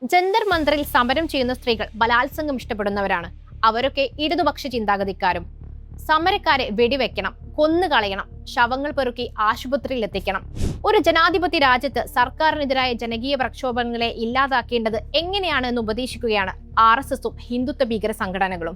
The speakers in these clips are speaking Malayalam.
ജന്തർ മന്ദറിൽ സമരം ചെയ്യുന്ന സ്ത്രീകൾ ബലാത്സംഗം ഇഷ്ടപ്പെടുന്നവരാണ്. അവരൊക്കെ ഇടതുപക്ഷ ചിന്താഗതിക്കാരും. സമരക്കാരെ വെടിവെക്കണം, കൊന്നുകളയണം, ശവങ്ങൾ പെറുക്കി ആശുപത്രിയിൽ എത്തിക്കണം. ഒരു ജനാധിപത്യ രാജ്യത്ത് സർക്കാരിനെതിരായ ജനകീയ പ്രക്ഷോഭങ്ങളെ ഇല്ലാതാക്കേണ്ടത് എങ്ങനെയാണെന്ന് ഉപദേശിക്കുകയാണ് RSSഉം ഹിന്ദുത്വ ഭീകര സംഘടനകളും.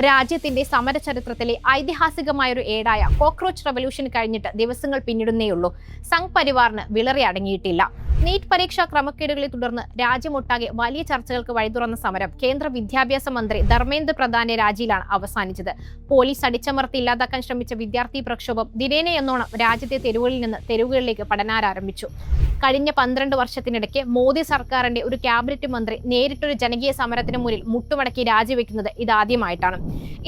രാജ്യത്തിന്റെ സമര ചരിത്രത്തിലെ ഐതിഹാസികമായൊരു ഏടായ കോക്രോച്ച് റവല്യൂഷൻ കഴിഞ്ഞിട്ട് ദിവസങ്ങൾ പിന്നിടുന്നേയുള്ളൂ. സംഘ് പരിവാറിന് വിളറി അടങ്ങിയിട്ടില്ല. നീറ്റ് പരീക്ഷാ ക്രമക്കേടുകളെ തുടർന്ന് രാജ്യമൊട്ടാകെ വലിയ ചർച്ചകൾക്ക് വഴിതുറന്ന സമരം കേന്ദ്ര വിദ്യാഭ്യാസ മന്ത്രി ധർമ്മേന്ദ്ര പ്രധാന്റെ രാജിയിലാണ് അവസാനിച്ചത്. പോലീസ് അടിച്ചമർത്തി ഇല്ലാതാക്കാൻ ശ്രമിച്ച വിദ്യാർത്ഥി പ്രക്ഷോഭം ദിനേനയെന്നോണം രാജ്യത്തെ തെരുവുകളിൽ നിന്ന് തെരുവുകളിലേക്ക് പടരാരംഭിച്ചു. കഴിഞ്ഞ 12 വർഷത്തിനിടയ്ക്ക് മോദി സർക്കാരിന്റെ ഒരു ക്യാബിനറ്റ് മന്ത്രി നേരിട്ടൊരു ജനകീയ സമരത്തിന് മുന്നിൽ മുട്ടുമടക്കി രാജിവെക്കുന്നത് ഇതാദ്യമായിട്ടാണ്.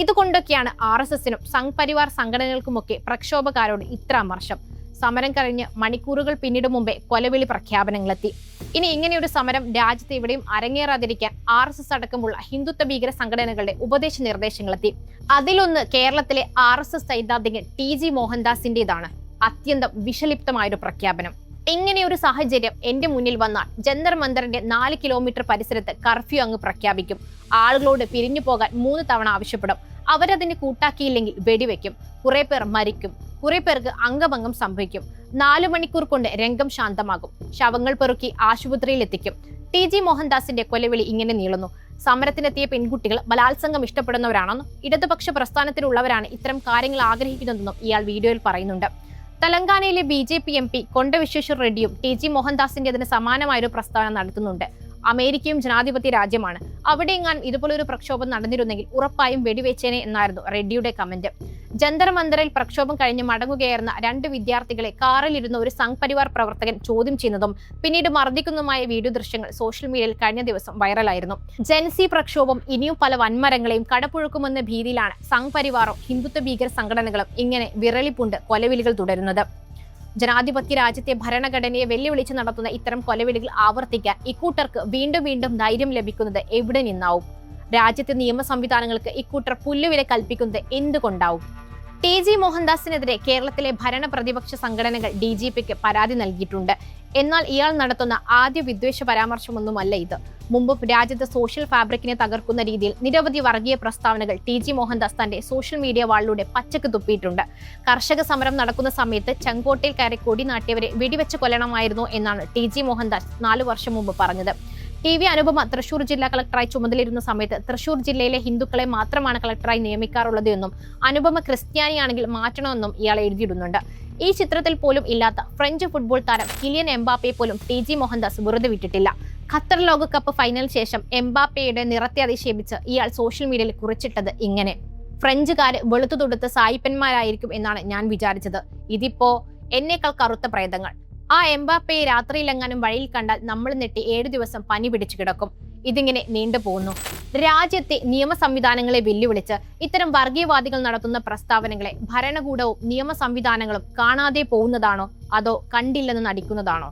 ഇതുകൊണ്ടൊക്കെയാണ് RSSനും സംഘ് പരിവാർ സംഘടനകൾക്കുമൊക്കെ പ്രക്ഷോഭക്കാരോട് ഇത്ര അമർഷം. സമരം കഴിഞ്ഞ് മണിക്കൂറുകൾ പിന്നീട് മുമ്പേ കൊലവിളി പ്രഖ്യാപനങ്ങളെത്തി. ഇനി ഇങ്ങനെയൊരു സമരം രാജ്യത്ത് എവിടെയും അരങ്ങേറാതിരിക്കാൻ RSS അടക്കമുള്ള ഹിന്ദുത്വ ഭീകര സംഘടനകളുടെ ഉപദേശ നിർദ്ദേശങ്ങളെത്തി. അതിലൊന്ന് കേരളത്തിലെ RSS സൈദ്ധാന്തികൻ TG മോഹൻദാസിന്റേതാണ്. അത്യന്തം വിഷലിപ്തമായൊരു പ്രഖ്യാപനം. ഇങ്ങനെയൊരു സാഹചര്യം എന്റെ മുന്നിൽ വന്നാൽ ജന്തർ മന്ദറിന്റെ 4 കിലോമീറ്റർ പരിസരത്ത് കർഫ്യൂ അങ്ങ് പ്രഖ്യാപിക്കും. ആളുകളോട് പിരിഞ്ഞു പോകാൻ 3 തവണ ആവശ്യപ്പെടും. അവരതിന് കൂട്ടാക്കിയില്ലെങ്കിൽ വെടിവെക്കും. കുറെ പേർ മരിക്കും, കുറെ പേർക്ക് അംഗഭംഗം സംഭവിക്കും. 4 മണിക്കൂർ കൊണ്ട് രംഗം ശാന്തമാകും. ശവങ്ങൾ പെറുക്കി ആശുപത്രിയിൽ എത്തിക്കും. TG മോഹൻദാസിന്റെ കൊലവിളി ഇങ്ങനെ നീളുന്നു. സമരത്തിനെത്തിയ പെൺകുട്ടികൾ ബലാത്സംഗം ഇഷ്ടപ്പെടുന്നവരാണെന്നും ഇടതുപക്ഷ പ്രസ്ഥാനത്തിലുള്ളവരാണ് ഇത്തരം കാര്യങ്ങൾ ആഗ്രഹിക്കുന്നതെന്നും ഇയാൾ വീഡിയോയിൽ പറയുന്നുണ്ട്. തെലങ്കാനയിലെ BJP MP കൊണ്ട വിശ്വേശ്വർ റെഡ്ഡിയും TG മോഹൻദാസിന്റെ സമാനമായൊരു പ്രസ്താവന നടത്തുന്നുണ്ട്. അമേരിക്കയും ജനാധിപത്യ രാജ്യമാണ്. അവിടെയെങ്ങാനും ഇതുപോലൊരു പ്രക്ഷോഭം നടന്നിരുന്നെങ്കിൽ ഉറപ്പായും വെടിവെച്ചേനെ എന്നായിരുന്നു റെഡ്ഡിയുടെ കമന്റ്. ജന്തർ മന്ദറിൽ പ്രക്ഷോഭം കഴിഞ്ഞ് മടങ്ങുകയായിരുന്ന 2 വിദ്യാർത്ഥികളെ കാറിലിരുന്ന ഒരു സംഘ് പരിവാർ പ്രവർത്തകൻ ചോദ്യം ചെയ്യുന്നതും പിന്നീട് മർദ്ദിക്കുന്നതുമായ വീഡിയോ ദൃശ്യങ്ങൾ സോഷ്യൽ മീഡിയയിൽ കഴിഞ്ഞ ദിവസം വൈറലായിരുന്നു. ജൻസി പ്രക്ഷോഭം ഇനിയും പല വൻമരങ്ങളെയും കടപുഴക്കുമെന്ന ഭീതിയിലാണ് സംഘ് പരിവാറും ഹിന്ദുത്വ ഭീകര സംഘടനകളും ഇങ്ങനെ വിറളിപ്പുണ്ട് കൊലവിളികൾ തുടരുന്നത്. ജനാധിപത്യ രാജ്യത്തെ ഭരണഘടനയെ വെല്ലുവിളിച്ച് നടത്തുന്ന ഇത്തരം കൊലവിളികൾ ആവർത്തിക്കാൻ ഇക്കൂട്ടർക്ക് വീണ്ടും വീണ്ടും ധൈര്യം ലഭിക്കുന്നത് എവിടെ നിന്നാവും? രാജ്യത്തെ നിയമ സംവിധാനങ്ങൾക്ക് ഇക്കൂട്ടർ പുല്ലുവില കൽപ്പിക്കുന്നത് എന്തുകൊണ്ടാവും? TG മോഹൻദാസിനെതിരെ കേരളത്തിലെ ഭരണ പ്രതിപക്ഷ സംഘടനകൾ DGPക്ക് പരാതി നൽകിയിട്ടുണ്ട്. എന്നാൽ ഇയാൾ നടത്തുന്ന ആദ്യ വിദ്വേഷ പരാമർശമൊന്നുമല്ല ഇത്. മുമ്പ് രാജ്യത്തെ സോഷ്യൽ ഫാബ്രിക്കിനെ തകർക്കുന്ന രീതിയിൽ നിരവധി വർഗീയ പ്രസ്താവനകൾ TG മോഹൻദാസ് തന്റെ സോഷ്യൽ മീഡിയ വാളിലൂടെ പച്ചക്ക് തുപ്പിയിട്ടുണ്ട്. കർഷക സമരം നടക്കുന്ന സമയത്ത് ചെങ്കോട്ടയിൽ കയറി കൊടി നാട്ടിയവരെ വെടിവെച്ച് കൊല്ലണമായിരുന്നു എന്നാണ് TG മോഹൻദാസ് 4 വർഷം മുമ്പ് പറഞ്ഞത്. TV അനുപമ തൃശൂർ ജില്ലാ കളക്ടറായി ചുമതലയിരുന്ന സമയത്ത് തൃശൂർ ജില്ലയിലെ ഹിന്ദുക്കളെ മാത്രമാണ് കളക്ടറായി നിയമിക്കാറുള്ളത് എന്നും അനുപമ ക്രിസ്ത്യാനിയാണെങ്കിൽ മാറ്റണമെന്നും ഇയാൾ എഴുതിയിടുന്നുണ്ട്. ഈ ചിത്രത്തിൽ പോലും ഇല്ലാത്ത ഫ്രഞ്ച് ഫുട്ബോൾ താരം കിലിയൻ എംബാപ്പയെ പോലും TG മോഹൻദാസ് വെറുതെ വിട്ടിട്ടില്ല. ഖത്തർ ലോകകപ്പ് ഫൈനൽ ശേഷം എംബാപ്പയുടെ നിറത്തെ അധിക്ഷേപിച്ച് ഇയാൾ സോഷ്യൽ മീഡിയയിൽ കുറിച്ചിട്ടത് ഇങ്ങനെ: ഫ്രഞ്ചുകാര് വെളുത്തു തൊടുത്ത സായിപ്പന്മാരായിരിക്കും എന്നാണ് ഞാൻ വിചാരിച്ചത്. ഇതിപ്പോ എന്നേക്കാൾ കറുത്ത പ്രേതങ്ങൾ. ആ എംബാപ്പയെ രാത്രിയിലെങ്ങാനും വഴിയിൽ കണ്ടാൽ നമ്മൾ നെട്ടി 7 ദിവസം പനി പിടിച്ചു കിടക്കും. ഇതിങ്ങനെ നീണ്ടുപോകുന്നു. രാജ്യത്തെ നിയമ സംവിധാനങ്ങളെ വെല്ലുവിളിച്ച് ഇത്തരം വർഗീയവാദികൾ നടത്തുന്ന പ്രസ്താവനകളെ ഭരണകൂടവും നിയമ സംവിധാനങ്ങളും കാണാതെ പോകുന്നതാണോ അതോ കണ്ടില്ലെന്ന് നടിക്കുന്നതാണോ?